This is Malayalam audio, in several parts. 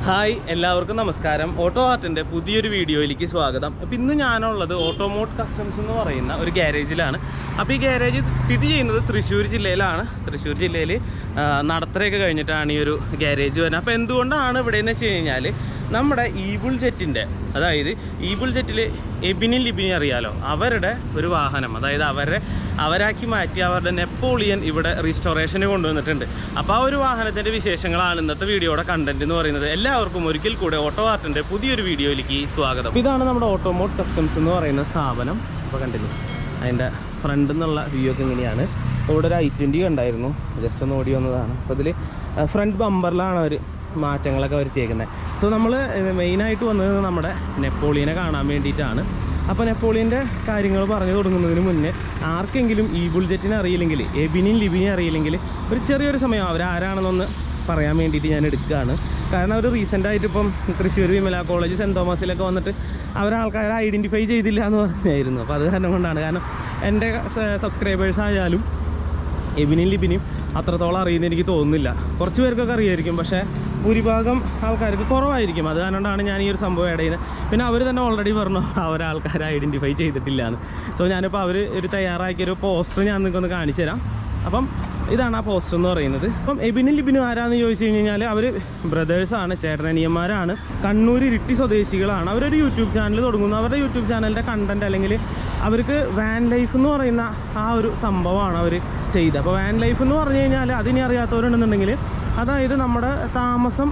ഹായ് എല്ലാവർക്കും നമസ്കാരം. ഓട്ടോ ആർട്ടിൻ്റെ പുതിയൊരു വീഡിയോയിലേക്ക് സ്വാഗതം. അപ്പോൾ ഇന്ന് ഞാനുള്ളത് ഓട്ടോമോട്ട് കസ്റ്റംസ് എന്ന് പറയുന്ന ഒരു ഗ്യാരേജിലാണ്. അപ്പോൾ ഈ ഗ്യാരേജ് സ്ഥിതി ചെയ്യുന്നത് തൃശ്ശൂർ ജില്ലയിലാണ്. തൃശ്ശൂർ ജില്ലയിൽ നടത്തറയൊക്കെ കഴിഞ്ഞിട്ടാണ് ഈ ഒരു ഗ്യാരേജ് വരുന്നത്. അപ്പോൾ എന്തുകൊണ്ടാണ് ഇവിടെ എന്ന് വെച്ച് കഴിഞ്ഞാൽ നമ്മുടെ ഈബിൾ ജെറ്റിൻ്റെ, അതായത് ഈബിൾ ജെറ്റിൽ എബിനും ലിബിനും അറിയാലോ, അവരുടെ ഒരു വാഹനം, അതായത് അവരാക്കി മാറ്റി അവരുടെ നെപ്പോളിയൻ ഇവിടെ റീസ്റ്റോറേഷന് കൊണ്ടുവന്നിട്ടുണ്ട്. അപ്പോൾ ആ ഒരു വാഹനത്തിൻ്റെ വിശേഷങ്ങളാണ് ഇന്നത്തെ വീഡിയോയുടെ കണ്ടന്റ് എന്ന് പറയുന്നത്. എല്ലാവർക്കും ഒരിക്കൽ കൂടെ ഓട്ടോ ആർട്ടിൻ്റെ പുതിയൊരു വീഡിയോയിലേക്ക് സ്വാഗതം. ഇതാണ് നമ്മുടെ ഓട്ടോമോട്ട് കസ്റ്റംസ് എന്ന് പറയുന്ന സ്ഥാപനം. അപ്പോൾ കണ്ടില്ലേ, അതിൻ്റെ ഫ്രണ്ട് നിന്നുള്ള വ്യൂ ഒക്കെ ഇങ്ങനെയാണ്. ഇവിടെ ഒരു i20 കണ്ടായിരുന്നു, ജസ്റ്റ് ഒന്ന് ഓടി വന്നതാണ്. അപ്പോൾ ഇതിൽ ഫ്രണ്ട് ബമ്പറിലാണ് അവർ മാറ്റങ്ങളൊക്കെ വരുത്തിയേക്കുന്നത്. സോ നമ്മൾ മെയിനായിട്ട് വന്നത് നമ്മുടെ നെപ്പോളിയനെ കാണാൻ വേണ്ടിയിട്ടാണ്. അപ്പോൾ നെപ്പോളിയൻ്റെ കാര്യങ്ങൾ പറഞ്ഞു തുടങ്ങുന്നതിന് മുന്നേ ആർക്കെങ്കിലും ഈ ബുൾജെറ്റിനെ അറിയില്ലെങ്കിൽ, എബിനും ലിബിനും അറിയില്ലെങ്കിൽ ഒരു ചെറിയൊരു സമയം അവരാരാണെന്നൊന്ന് പറയാൻ വേണ്ടിയിട്ട് ഞാൻ എടുക്കുകയാണ്. കാരണം അവർ റീസെൻ്റായിട്ട് ഇപ്പം തൃശ്ശൂർ വിമല കോളേജ് സെൻറ്റ് തോമസിലൊക്കെ വന്നിട്ട് അവരാൾക്കാരെ ഐഡൻറ്റിഫൈ ചെയ്തില്ല എന്ന് പറഞ്ഞായിരുന്നു. അപ്പോൾ അത് കാരണം കൊണ്ടാണ്. കാരണം എൻ്റെ സബ്സ്ക്രൈബേഴ്സ് ആയാലും എബിനും ലിബിനും അത്രത്തോളം അറിയുന്ന എനിക്ക് തോന്നുന്നില്ല. കുറച്ച് പേർക്കൊക്കെ അറിയായിരിക്കും, പക്ഷേ ഭൂരിഭാഗം ആൾക്കാർക്ക് കുറവായിരിക്കും. അത് കാരണമാണ് ഞാൻ ഈ ഒരു സംഭവം ആഡ് ചെയ്യുന്നത്. പിന്നെ അവർ തന്നെ ഓൾറെഡി പറഞ്ഞു അവരാൾക്കാരെ ഐഡൻറ്റിഫൈ ചെയ്തിട്ടില്ല എന്ന്. സോ ഞാനിപ്പോൾ അവർ ഒരു തയ്യാറാക്കിയൊരു പോസ്റ്റർ ഞാൻ നിങ്ങൾക്കൊന്ന് കാണിച്ചു തരാം. അപ്പം ഇതാണ് ആ പോസ്റ്റർ എന്ന് പറയുന്നത്. അപ്പം എബിനും ലിബിനും ആരാന്ന് ചോദിച്ചു കഴിഞ്ഞാൽ അവർ ബ്രദേഴ്സാണ്, ചേട്ടനനിയന്മാരാണ്. കണ്ണൂർ ഇരിട്ടി സ്വദേശികളാണ്. അവരൊരു യൂട്യൂബ് ചാനൽ തുടങ്ങുന്നു. അവരുടെ യൂട്യൂബ് ചാനലിൻ്റെ കണ്ടൻറ്റ് അല്ലെങ്കിൽ അവർക്ക് വാൻ ലൈഫ് എന്ന് പറയുന്ന ആ ഒരു സംഭവമാണ് അവർ ചെയ്തത്. അപ്പോൾ വാൻ ലൈഫ് എന്ന് പറഞ്ഞു കഴിഞ്ഞാൽ അതിനെ അറിയാത്തവരുണ്ടെന്നുണ്ടെങ്കിൽ, അതായത് നമ്മുടെ താമസം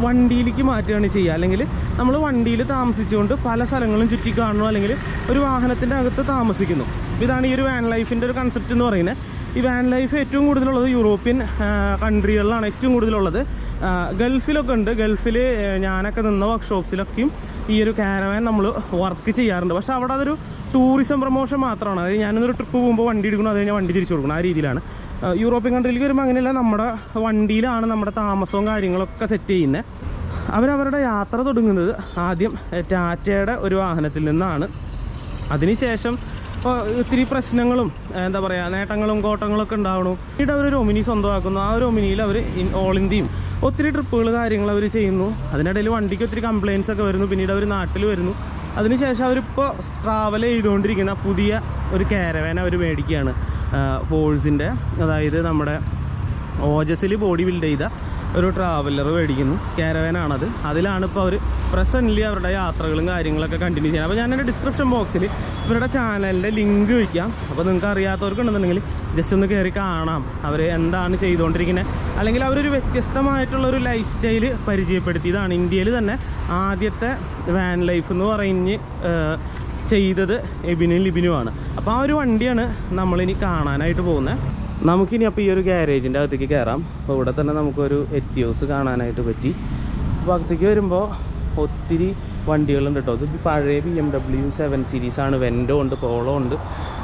വണ്ടിയിലേക്ക് മാറ്റുകയാണ് ചെയ്യുക. അല്ലെങ്കിൽ നമ്മൾ വണ്ടിയിൽ താമസിച്ചുകൊണ്ട് പല സ്ഥലങ്ങളും ചുറ്റി കാണുന്നു, അല്ലെങ്കിൽ ഒരു വാഹനത്തിൻ്റെ അകത്ത് താമസിക്കുന്നു. ഇതാണ് ഈ ഒരു വാൻ ലൈഫിൻ്റെ ഒരു കൺസെപ്റ്റ് എന്ന് പറയുന്നത്. ഈ വാൻ ലൈഫ് ഏറ്റവും കൂടുതലുള്ളത് യൂറോപ്യൻ കൺട്രികളിലാണ് ഏറ്റവും കൂടുതലുള്ളത്. ഗൾഫിലൊക്കെ ഉണ്ട്. ഗൾഫിൽ ഞാനൊക്കെ നിന്ന വർക്ക്ഷോപ്സിലൊക്കെയും ഈ ഒരു കാരവാൻ നമ്മൾ വർക്ക് ചെയ്യാറുണ്ട്. പക്ഷേ അവിടെ അതൊരു ടൂറിസം പ്രൊമോഷൻ മാത്രമാണ്. അതായത് ഞാനൊരു ട്രിപ്പ് പോകുമ്പോൾ വണ്ടി എടുക്കണം, അത് കഴിഞ്ഞാൽ വണ്ടി തിരിച്ചു കൊടുക്കണം, ആ രീതിയിലാണ്. യൂറോപ്യൻ കൺട്രിയിലേക്ക് വരുമ്പോൾ അങ്ങനെയല്ല, നമ്മുടെ വണ്ടിയിലാണ് നമ്മുടെ താമസവും കാര്യങ്ങളൊക്കെ സെറ്റ് ചെയ്യുന്നത്. അവരവരുടെ യാത്ര തുടങ്ങുന്നത് ആദ്യം ടാറ്റയുടെ ഒരു വാഹനത്തിൽ നിന്നാണ്. അതിനുശേഷം ഒത്തിരി പ്രശ്നങ്ങളും എന്താ പറയുക നേട്ടങ്ങളും കോട്ടങ്ങളൊക്കെ ഉണ്ടാവണു. പിന്നീട് അവരൊരു ഒമിനി സ്വന്തമാക്കുന്നു. ആ ഒരു ഒമിനിയിൽ അവർ ഓൾ ഇന്ത്യയും ഒത്തിരി ട്രിപ്പുകൾ കാര്യങ്ങൾ അവർ ചെയ്യുന്നു. അതിനിടയിൽ വണ്ടിക്ക് ഒത്തിരി കംപ്ലയിൻസ് ഒക്കെ വരുന്നു. പിന്നീട് അവർ നാട്ടിൽ വരുന്നു. അതിനുശേഷം അവരിപ്പോൾ ട്രാവൽ ചെയ്തുകൊണ്ടിരിക്കുന്ന പുതിയ ഒരു കാരവാൻ അവർ മേടിക്കുകയാണ്. ഫോഴ്സിൻ്റെ, അതായത് നമ്മുടെ ഓജസിൽ ബോഡി ബിൽഡ് ചെയ്ത ഒരു ട്രാവലർ മേടിക്കുന്നു. കാരവാനാണത്. അതിലാണ് ഇപ്പോൾ അവർ പ്രസൻ്റ്ലി അവരുടെ യാത്രകളും കാര്യങ്ങളൊക്കെ കണ്ടിന്യൂ ചെയ്യുന്നത്. അപ്പോൾ ഞാൻ എൻ്റെ ഡിസ്ക്രിപ്ഷൻ ബോക്സിൽ ഇവരുടെ ചാനലിൻ്റെ ലിങ്ക് വയ്ക്കാം. അപ്പോൾ നിങ്ങൾക്ക് അറിയാത്തവർക്കുണ്ടെന്നുണ്ടെങ്കിൽ ജസ്റ്റ് ഒന്ന് കയറി കാണാം അവർ എന്താണ് ചെയ്തുകൊണ്ടിരിക്കുന്നത്. അല്ലെങ്കിൽ അവരൊരു വ്യത്യസ്തമായിട്ടുള്ളൊരു ലൈഫ് സ്റ്റൈൽ പരിചയപ്പെടുത്തിയതാണ്. ഇന്ത്യയിൽ തന്നെ ആദ്യത്തെ വാൻ ലൈഫ് എന്ന് പറഞ്ഞ് ചെയ്തത് എബിനും ലിബിനുമാണ്. അപ്പോൾ ആ ഒരു വണ്ടിയാണ് നമ്മളിനി കാണാനായിട്ട് പോകുന്നത്. നമുക്കിനി അപ്പോൾ ഈ ഒരു ഗ്യാരേജിൻ്റെ അകത്തേക്ക് കയറാം. അപ്പോൾ ഇവിടെ തന്നെ നമുക്കൊരു എത്തിയോസ് കാണാനായിട്ട് പറ്റി. അപ്പോൾ അകത്തേക്ക് വരുമ്പോൾ ഒത്തിരി വണ്ടികളുണ്ട് കേട്ടോ. ഇത് പഴയ BMW 7 സീരീസാണ്. വെൻഡോ ഉണ്ട്, പോളോ ഉണ്ട്.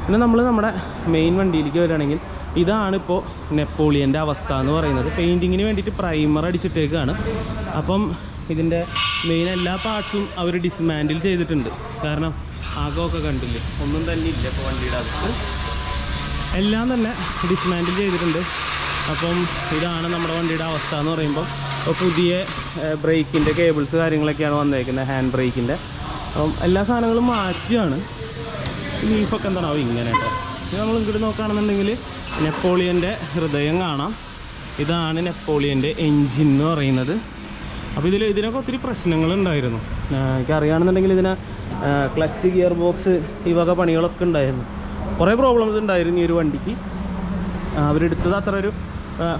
പിന്നെ നമ്മൾ നമ്മുടെ മെയിൻ വണ്ടിയിലേക്ക് വരികയാണെങ്കിൽ ഇതാണിപ്പോൾ നെപ്പോളിയൻ്റെ അവസ്ഥ എന്ന് പറയുന്നത്. പെയിൻറ്റിങ്ങിന് വേണ്ടിയിട്ട് പ്രൈമർ അടിച്ചിട്ടേക്കാണ്. അപ്പം ഇതിൻ്റെ മെയിൻ എല്ലാ പാർട്സും അവർ ഡിസ്മാൻഡിൽ ചെയ്തിട്ടുണ്ട്. കാരണം ആകമൊക്കെ കണ്ടില്ലേ, ഒന്നും തന്നെ ഇല്ല ഇപ്പോൾ വണ്ടിയുടെ അകത്ത്. എല്ലാം തന്നെ ഡിസ്മാൻഡിൽ ചെയ്തിട്ടുണ്ട്. അപ്പം ഇതാണ് നമ്മുടെ വണ്ടിയുടെ അവസ്ഥ എന്ന് പറയുമ്പം. അപ്പോൾ പുതിയ ബ്രേക്കിൻ്റെ കേബിൾസ് കാര്യങ്ങളൊക്കെയാണ് വന്നേക്കുന്നത്, ഹാൻഡ് ബ്രേക്കിൻ്റെ. അപ്പം എല്ലാ സാധനങ്ങളും മാറ്റിയാണ്. ലീഫൊക്കെ എന്താണാവും ഇങ്ങനെ കേട്ടോ. ഇത് നമ്മൾ ഇങ്ങോട്ട് നോക്കുകയാണെന്നുണ്ടെങ്കിൽ നെപ്പോളിയൻ്റെ ഹൃദയം കാണാം. ഇതാണ് നെപ്പോളിയൻ്റെ എൻജിൻ എന്ന് പറയുന്നത്. അപ്പോൾ ഇതിനൊക്കെ ഒത്തിരി പ്രശ്നങ്ങളുണ്ടായിരുന്നു. എനിക്കറിയുകയാണെന്നുണ്ടെങ്കിൽ ഇതിന് ക്ലച്ച്, ഗിയർ ബോക്സ്, ഈ വക പണികളൊക്കെ ഉണ്ടായിരുന്നു. കുറേ പ്രോബ്ലംസ് ഉണ്ടായിരുന്നു ഈ ഒരു വണ്ടിക്ക്. അവരെടുത്തത് അത്ര ഒരു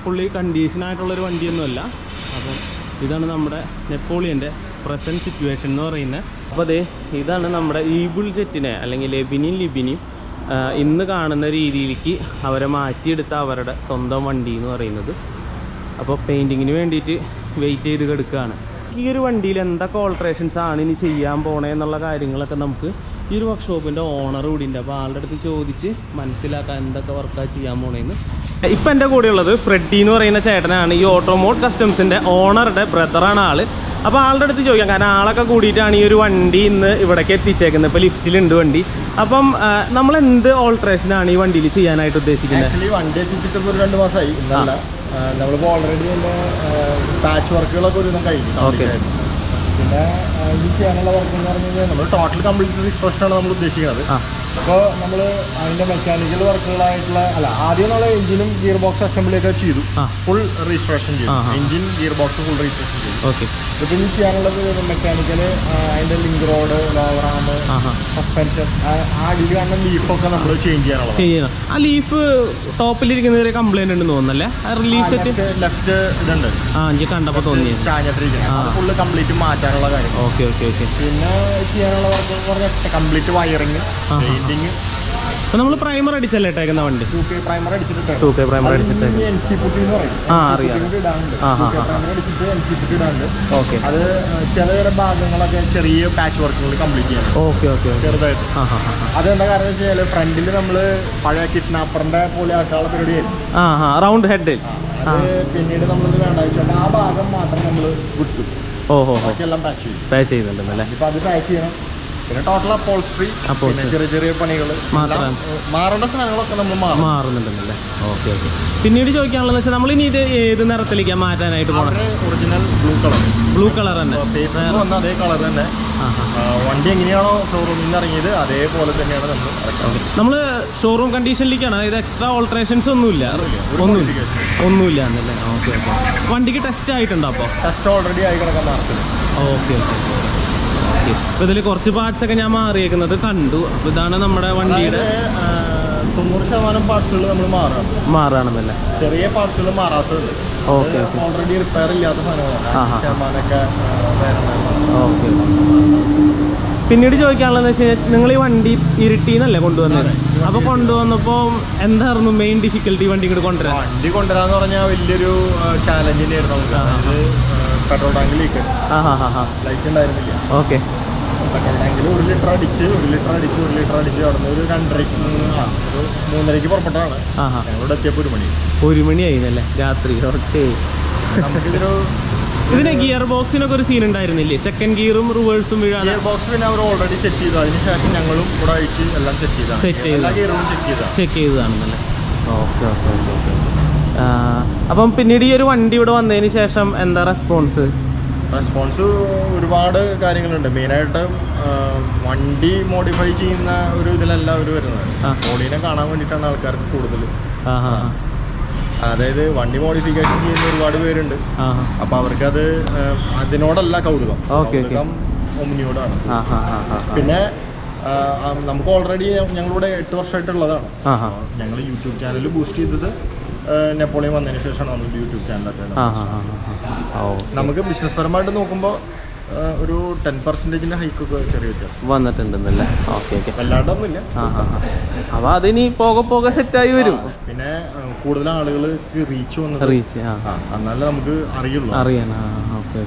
ഫുള്ളി കണ്ടീഷനായിട്ടുള്ളൊരു വണ്ടിയൊന്നുമല്ല. അപ്പം ഇതാണ് നമ്മുടെ നെപ്പോളിയൻ്റെ പ്രസൻറ്റ് സിറ്റുവേഷൻ എന്ന് പറയുന്നത്. അപ്പോൾ അതെ, ഇതാണ് നമ്മുടെ ഈബിൾ ജെറ്റിനെ അല്ലെങ്കിൽ എബിനും ലിബിനും ഇന്ന് കാണുന്ന രീതിയിലേക്ക് അവരെ മാറ്റിയെടുത്ത അവരുടെ സ്വന്തം വണ്ടി എന്ന് പറയുന്നത്. അപ്പോൾ പെയിൻറ്റിങ്ങിന് വേണ്ടിയിട്ട് വെയിറ്റ് ചെയ്ത് കിടക്കുകയാണ്. ഈ ഒരു വണ്ടിയിൽ എന്തൊക്കെ ഓൾട്രേഷൻസ് ആണ് ഇനി ചെയ്യാൻ പോണേ എന്നുള്ള കാര്യങ്ങളൊക്കെ നമുക്ക് ഈ ഒരു വർക്ക്ഷോപ്പിൻ്റെ ഓണർ കൂടി ഉണ്ട്. അപ്പോൾ ആളുടെ അടുത്ത് ചോദിച്ച് മനസ്സിലാക്കാൻ എന്തൊക്കെ വർക്കാണ് ചെയ്യാൻ പോണേന്ന്. ഇപ്പം എൻ്റെ കൂടെയുള്ളത് ഫ്രെഡി എന്ന് പറയുന്ന ചേട്ടനാണ്. ഈ ഓട്ടോമോട്ട് കസ്റ്റംസിൻ്റെ ഓണറുടെ ബ്രദറാണ് ആൾ. അപ്പോൾ ആളുടെ അടുത്ത് ചോദിക്കാം, കാരണം ആളൊക്കെ കൂടിയിട്ടാണ് ഈ ഒരു വണ്ടി ഇന്ന് ഇവിടേക്ക് എത്തിച്ചേക്കുന്നത്. ഇപ്പോൾ ലിഫ്റ്റിലുണ്ട് വണ്ടി. അപ്പം നമ്മൾ എന്ത് ഓൾട്രേഷനാണ് ഈ വണ്ടിയിൽ ചെയ്യാനായിട്ട് ഉദ്ദേശിക്കുന്നത്? വണ്ടി എത്തിച്ചിട്ട് 2 മാസമായി. നമ്മളിപ്പോൾ ഓൾറെഡി അതിൻ്റെ പാച്ച് വർക്കുകളൊക്കെ ഒരു കഴിഞ്ഞു. പിന്നെ ഇത് ചെയ്യാനുള്ള വർക്ക് എന്ന് പറഞ്ഞു കഴിഞ്ഞാൽ നമ്മൾ ടോട്ടൽ കംപ്ലീറ്റ് റിസ്ട്രക്ഷനാണ് നമ്മൾ ഉദ്ദേശിക്കുന്നത്. അപ്പോൾ നമ്മൾ അതിൻ്റെ മെക്കാനിക്കൽ വർക്കുകളായിട്ടുള്ള ആദ്യം നമ്മൾ എഞ്ചിനും ഗിയർ ബോക്സ് അസംബ്ലിയൊക്കെ ചെയ്തു, ഫുൾ രജിസ്ട്രേഷൻ ചെയ്തു. Engine gear box full registration ചെയ്തു. ഇപ്പം ഇനി ചെയ്യാനുള്ളത് മെക്കാനിക്കൽ അതിൻ്റെ ലിങ്ക് റോഡ്, ലോവർ ആം, സസ്പെൻഷൻ, ആ അടിയിൽ കാണുന്ന ലീഫൊക്കെ നമ്മൾ ചേഞ്ച് ചെയ്യാനുള്ളത്. ആ ലീഫ് ടോപ്പിലിരിക്കുന്ന കംപ്ലൈന്റ് ഉണ്ടെന്ന് തോന്നുന്നല്ലേ? ലെഫ്റ്റ് ഇതുണ്ട്, കണ്ടപ്പോൾ തോന്നി ചാഞ്ഞിട്ടിരിക്കുന്നത് ഫുള്ള് കംപ്ലീറ്റ് മാറ്റാനുള്ള കാര്യം. ഓക്കെ. പിന്നെ ചെയ്യാനുള്ള വർക്ക് എന്ന് പറഞ്ഞാൽ കംപ്ലീറ്റ് വയറിങ്, പെയിന്റിങ്. നമ്മൾ പ്രൈമർ അടിച്ചല്ലേ ഇട്ടേക്കുന്ന വണ്ടി? 2K പ്രൈമർ അടിച്ചിട്ട് ഓക്കെ. അത് ചില ഭാഗങ്ങളൊക്കെ ചെറിയ പാച്ച് വർക്കുകൾ കംപ്ലീറ്റ് ചെയ്യണം. ഓക്കെ. ചെറുതായിട്ട്. അതെന്താ കാരണം വെച്ചാൽ ഫ്രണ്ടിൽ നമ്മൾ പഴയ കിഡ്നാപ്പറിന്റെ പോലെ ആക്കാനുള്ള പരിപാടിയായിരുന്നു. Round head. അത് പിന്നീട് നമ്മളിത് വേണ്ട വെച്ചാൽ ആ ഭാഗം മാത്രം നമ്മൾ വിട്ടു. ബാക്കിയെല്ലാം പാച്ച് ചെയ്യുന്നുണ്ടല്ലേ? ഇപ്പൊ അത് പാച്ച് ചെയ്യണം. പിന്നെ ടോട്ടൽ അപ്പോൾസ്ട്രി, പിന്നെ ചെറിയ പണികൾ, മാറേണ്ട സാധനങ്ങളൊക്കെ നമ്മൾ മാറുന്നുണ്ടല്ലേ? ഓക്കെ. പിന്നീട് ചോദിക്കാനുള്ളത് വെച്ചാൽ നമ്മൾ ഇനി ഇത് ഏത് നിറത്തിലേക്ക് മാറ്റാനായിട്ട് പോകണം? ഒറിജിനൽ ബ്ലൂ കളർ തന്നെ, അതേ കളർ തന്നെ. വണ്ടി എങ്ങനെയാണോ ഷോറൂമിൽ നിന്ന് ഇറങ്ങിയത് അതേപോലെ തന്നെയാണ് നമ്മൾ ഷോറൂം കണ്ടീഷനിലേക്കാണ്. അതായത് എക്സ്ട്രാ ഓൾട്ടറേഷൻസ് ഒന്നുമില്ല എന്നല്ലേ? ഓക്കെ. വണ്ടിക്ക് ടെസ്റ്റ് ആയിട്ടുണ്ടോ? അപ്പോൾ ടെസ്റ്റ് ഓൾറെഡി ആയി കിടക്കാൻ മാർക്കില്ല. ഓക്കെ. അപ്പോൾ ഇതിൽ കുറച്ച് പാർട്സ് ഒക്കെ ഞാൻ മാറിയേക്കുന്നത് കണ്ടു. അപ്പോൾ ഇതാണ് നമ്മുടെ വണ്ടിയുടെ 90% പാർട്സുകൾ നമ്മൾ മാറുകയാണെന്നല്ലേ? ചെറിയ പാർട്സുകൾ മാറാത്തത്. ഓക്കെ. ഓൾറെഡി റിപ്പയർ ഇല്ലാത്ത സാധനങ്ങളൊക്കെ. ഓക്കെ. പിന്നീട് ചോദിക്കാനുള്ളതെന്ന് വെച്ച് കഴിഞ്ഞാൽ നിങ്ങൾ ഈ വണ്ടി ഇരുട്ടിന്നല്ലേ കൊണ്ടുവന്നത്? അപ്പോൾ കൊണ്ടുവന്നപ്പോൾ എന്തായിരുന്നു മെയിൻ ഡിഫിക്കൽട്ടി വണ്ടി ഇങ്ങോട്ട് കൊണ്ടുവരാൻ? വണ്ടി കൊണ്ടുവരാന്ന് പറഞ്ഞാൽ വലിയൊരു ചാലഞ്ച് തന്നെയായിരുന്നു നമുക്ക്. പെട്രോൾ ടാങ്ക് ലീക്ക്, ലൈറ്റ് ഉണ്ടായിരുന്നില്ല. ഓക്കെ. പെട്രോൾ ടാങ്കിൽ 1 ലിറ്റർ അടിച്ച് അവിടെ നിന്ന് ഒരു 2:30-3:30 പുറപ്പെട്ടാണ് ഞങ്ങളിവിടെ എത്തിയപ്പോൾ 1 മണിയായിരുന്നല്ലേ രാത്രി? ഓക്കെ. നമുക്കിതൊരു ഇതിന് ഗിയർ ബോക്സിനൊക്കെ ഒരു സീൻ ഉണ്ടായിരുന്നില്ലേ? സെക്കൻഡ് ഗിയറും റിവേഴ്സും വീഴാൻ. ഗിയർ ബോക്സ് പിന്നെ അവർ ഓൾറെഡി സെറ്റ് ചെയ്തു. അതിനുശേഷം ഞങ്ങളും കൂടെ അഴിച്ച് എല്ലാം ചെക്ക് ചെയ്തതാണെന്നല്ലേ? ഓക്കെ. അപ്പം പിന്നീട് ഈ ഒരു വണ്ടി ഇവിടെ വന്നതിന് ശേഷം എന്താ റെസ്പോൺസ് ഒരുപാട് കാര്യങ്ങളുണ്ട്. മെയിനായിട്ട് വണ്ടി മോഡിഫൈ ചെയ്യുന്ന ഒരു ഇതിലല്ല അവർ വരുന്നത്. ബോഡീനെ കാണാൻ വേണ്ടിയിട്ടാണ് ആൾക്കാർക്ക് കൂടുതൽ. അതായത് വണ്ടി മോഡിഫിക്കേഷൻ ചെയ്യുന്ന ഒരുപാട് പേരുണ്ട്. അപ്പൊ അവർക്കത് അതിനോടല്ല കൗതുകം ഒമ്നിയോടാണ്. പിന്നെ നമുക്ക് ഓൾറെഡി ഞങ്ങളിവിടെ 8 വർഷമായിട്ടുള്ളതാണ്. ഞങ്ങൾ യൂട്യൂബ് ചാനൽ ബൂസ്റ്റ് ചെയ്തത് നെപ്പോളിയൻ വന്നതിന് ശേഷമാണ് നമ്മൾ യൂട്യൂബ് ചാനലൊക്കെ. നമുക്ക് ബിസിനസ് പരമായിട്ട് നോക്കുമ്പോൾ ഒരു 10% ഹൈക്കൊക്കെ ചെറിയ വ്യത്യാസം വന്നിട്ടുണ്ടെന്നല്ലേ? ഓക്കെ. വല്ലാണ്ടൊന്നുമില്ല. അപ്പോൾ അതിനി പോകെ സെറ്റായി വരും. പിന്നെ കൂടുതൽ ആളുകൾക്ക് റീച്ച് എന്നാലേ നമുക്ക് അറിയാം. ഓക്കെ.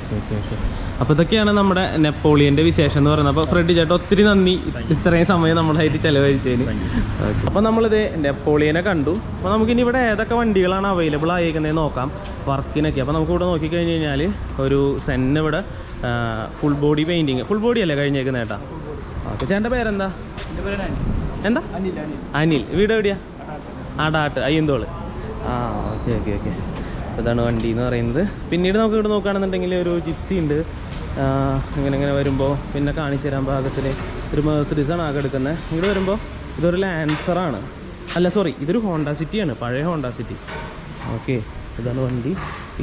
അപ്പോൾ ഇതൊക്കെയാണ് നമ്മുടെ നെപ്പോളിയൻ്റെ വിശേഷം എന്ന് പറയുന്നത്. അപ്പോൾ ഫ്രെഡ് ചേട്ടാ ഒത്തിരി നന്ദി ഇത്രയും സമയം നമ്മളായിട്ട് ചിലവഴിച്ചതിന്. അപ്പോൾ നമ്മളിത് നെപ്പോളിയനെ കണ്ടു. അപ്പോൾ നമുക്കിനി ഇവിടെ ഏതൊക്കെ വണ്ടികളാണ് അവൈലബിൾ ആയിരിക്കുന്നതെന്ന് നോക്കാം വർക്കിനൊക്കെ. അപ്പോൾ നമുക്കിവിടെ നോക്കിക്കഴിഞ്ഞ് കഴിഞ്ഞാൽ ഒരു സെൻ ഇവിടെ full body painting, full body അല്ലേ കഴിഞ്ഞേക്കുന്ന ചേട്ടാ? ഓക്കെ. ചേട്ടൻ്റെ പേരെന്താ? എന്താ? അനിൽ. വീട് എവിടെയാ? ആടാട്ട് അയ്യന്തോള്. ഓക്കെ. അപ്പോൾ ഇതാണ് വണ്ടി എന്ന് പറയുന്നത്. പിന്നീട് നമുക്ക് ഇവിടെ നോക്കുകയാണെന്നുണ്ടെങ്കിൽ ഒരു ജിപ്സി ഉണ്ട്. ഇങ്ങനെ വരുമ്പോൾ പിന്നെ കാണിച്ചു തരാൻ പാകത്തിൽ ഒരു മെഴ്സിഡീസാണ് ആകെ എടുക്കുന്നത്. ഇങ്ങോട്ട് വരുമ്പോൾ ഇതൊരു ലാൻസറാണ്. അല്ല സോറി, ഇതൊരു ഹോണ്ട സിറ്റിയാണ്, പഴയ ഹോണ്ട സിറ്റി. ഓക്കെ. ഇതാണ് വണ്ടി.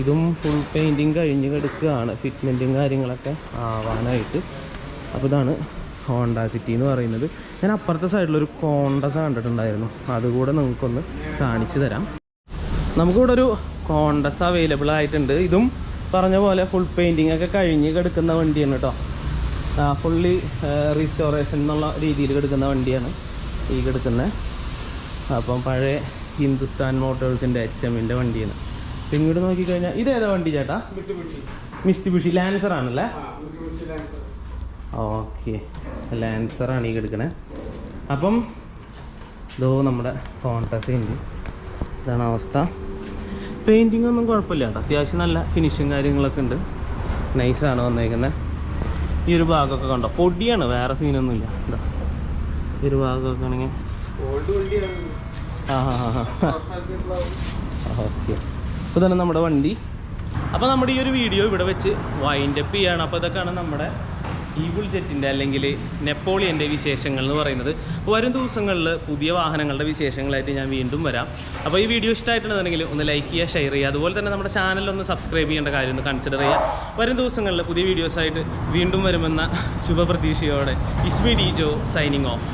ഇതും ഫുൾ പെയിൻറ്റിങ് കഴിഞ്ഞ് കിടക്കുകയാണ്, ഫിറ്റ്മെൻറ്റും കാര്യങ്ങളൊക്കെ ആവാനായിട്ട്. അപ്പോൾ ഇതാണ് ഹോണ്ട സിറ്റി എന്ന് പറയുന്നത്. ഞാൻ അപ്പുറത്തെ സൈഡിലൊരു കോണ്ടസ് കണ്ടിട്ടുണ്ടായിരുന്നു, അതുകൂടെ നിങ്ങൾക്കൊന്ന് കാണിച്ചു തരാം. നമുക്കിവിടെ ഒരു കോണ്ടസ് അവൈലബിൾ ആയിട്ടുണ്ട്. ഇതും പറഞ്ഞ പോലെ ഫുൾ പെയിൻറ്റിങ് ഒക്കെ കഴിഞ്ഞ് കിടക്കുന്ന വണ്ടിയാണ് കേട്ടോ. ഫുള്ളി റീസ്റ്റോറേഷൻ എന്നുള്ള രീതിയിൽ കിടക്കുന്ന വണ്ടിയാണ് ഈ കിടക്കുന്നത്. അപ്പം പഴയ ഹിന്ദുസ്ഥാൻ മോട്ടോഴ്സിൻ്റെ HMൻ്റെ വണ്ടിയാണ്. പിന്നീട് നോക്കിക്കഴിഞ്ഞാൽ ഇതേതാ വണ്ടി ചേട്ടാ? മിസ്റ്റുബിഷി ലാൻസർ ആണല്ലേ? ഓക്കെ, ലാൻസറാണ് ഈ കിടക്കണേ. അപ്പം ഇതോ നമ്മുടെ കോൺടാസ് ഉണ്ട്. ഇതാണ് അവസ്ഥ. പെയിൻറ്റിങ് ഒന്നും കുഴപ്പമില്ല കേട്ടോ, അത്യാവശ്യം നല്ല ഫിനിഷിങ് കാര്യങ്ങളൊക്കെ ഉണ്ട്. നൈസാണ് വന്നേക്കുന്നത്. ഈ ഒരു ഭാഗമൊക്കെ കണ്ടോ, പൊടിയാണ്, വേറെ സീനൊന്നുമില്ല. എന്താ ഈ ഒരു ഭാഗമൊക്കെ ആണെങ്കിൽ ഓക്കെ. അപ്പോൾ തന്നെ നമ്മുടെ വണ്ടി. അപ്പോൾ നമ്മുടെ ഈ ഒരു വീഡിയോ ഇവിടെ വെച്ച് വൈൻഡപ്പ് ചെയ്യാണ്. അപ്പോൾ ഇതൊക്കെയാണ് നമ്മുടെ ഈഗിൾ ജെറ്റിൻ്റെ അല്ലെങ്കിൽ നെപ്പോളിയൻ്റെ വിശേഷങ്ങൾ എന്ന് പറയുന്നത്. വരും ദിവസങ്ങളിൽ പുതിയ വാഹനങ്ങളുടെ വിശേഷങ്ങളായിട്ട് ഞാൻ വീണ്ടും വരാം. അപ്പോൾ ഈ വീഡിയോ ഇഷ്ടമായിട്ടുണ്ടെന്നുണ്ടെങ്കിൽ ഒന്ന് ലൈക്ക് ചെയ്യുക, ഷെയർ ചെയ്യുക. അതുപോലെ തന്നെ നമ്മുടെ ചാനലൊന്ന് സബ്സ്ക്രൈബ് ചെയ്യേണ്ട കാര്യം ഒന്ന് കൺസിഡർ ചെയ്യുക. വരും ദിവസങ്ങളിൽ പുതിയ വീഡിയോസായിട്ട് വീണ്ടും വരുമെന്ന ശുഭപ്രതീക്ഷയോടെ ഇസ്മി ഡി ജോ സൈനിങ് ഓഫ്.